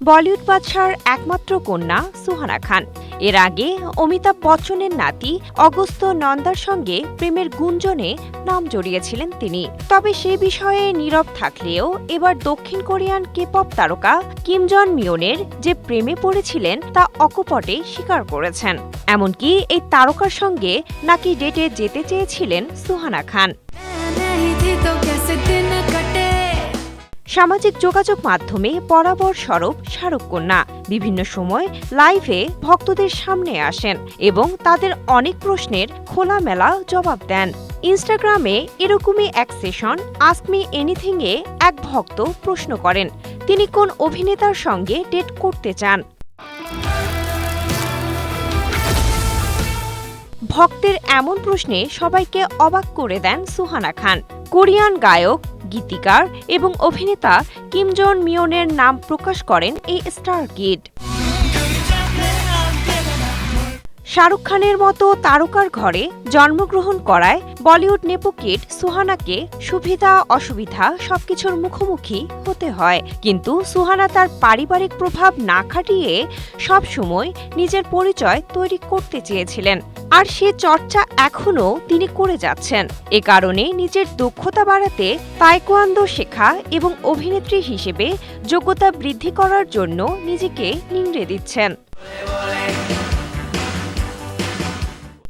বলিউড বাদশার একমাত্র কন্যা সুহানা খান। এর আগে অমিতাভ বচ্চনের নাতি অগস্ত্য নন্দার সঙ্গে প্রেমের গুঞ্জনে নাম জড়িয়েছিলেন তিনি। তবে সে বিষয়ে নীরব থাকলেও এবার দক্ষিণ কোরিয়ান কে-পপ তারকা কিম জন মিয়নের যে প্রেমে পড়েছিলেন তা অকপটে স্বীকার করেছেন। এমনকি এই তারকার সঙ্গে নাকি ডেটে যেতে চেয়েছিলেন সুহানা খান। সামাজিক যোগাযোগ মাধ্যমে বরাবর সরব শাহরুখ কন্যা বিভিন্ন সময় লাইভে ভক্তদের সামনে আসেন এবং তাদের অনেক প্রশ্নের খোলামেলা জবাব দেন। ইনস্টাগ্রামে এরকমই এক সেশন আস্ক মি এনিথিং এ এক ভক্ত প্রশ্ন করেন তিনি কোন অভিনেতার সঙ্গে ডেট করতে চান। ভক্তের এমন প্রশ্নে সবাইকে অবাক করে দেন সুহানা খান। কোরিয়ান গায়ক, গীতিকার এবং অভিনেতা কিম জন মিয়নের নাম প্রকাশ করেন এই স্টার কিড। শাহরুখ খানের মতো তারকার ঘরে জন্মগ্রহণ করায় বলিউড নেপোকিড সুহানাকে সুবিধা অসুবিধা সবকিছুর মুখোমুখি হতে হয়। কিন্তু সুহানা তার পারিবারিক প্রভাব না খাটিয়ে সবসময় নিজের পরিচয় তৈরি করতে চেয়েছিলেন, আর সে চর্চা এখনও তিনি করে যাচ্ছেন। এ কারণে নিজের দক্ষতা বাড়াতে তাইকোয়ান্দো শেখা এবং অভিনেত্রী হিসেবে যোগ্যতা বৃদ্ধি করার জন্য নিজেকে নিংড়ে দিচ্ছেন।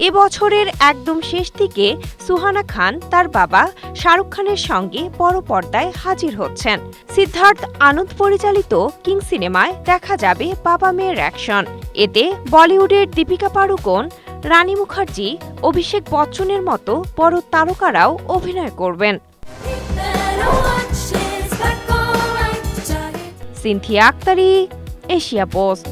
এবছরের একদম শেষ দিকে সুহানা খান তার বাবা শাহরুখ খানের সঙ্গে বড় পর্দায় হাজির হচ্ছেন। সিদ্ধার্থ আনন্দ পরিচালিত কিং সিনেমায় দেখা যাবে বাবা মেয়ের অ্যাকশন। এতে বলিউডের দীপিকা পাড়ুকোন, রানী মুখার্জি, অভিষেক বচ্চনের মতো বড় তারকারাও অভিনয় করবেন। Sinthia Aktari, Asia post.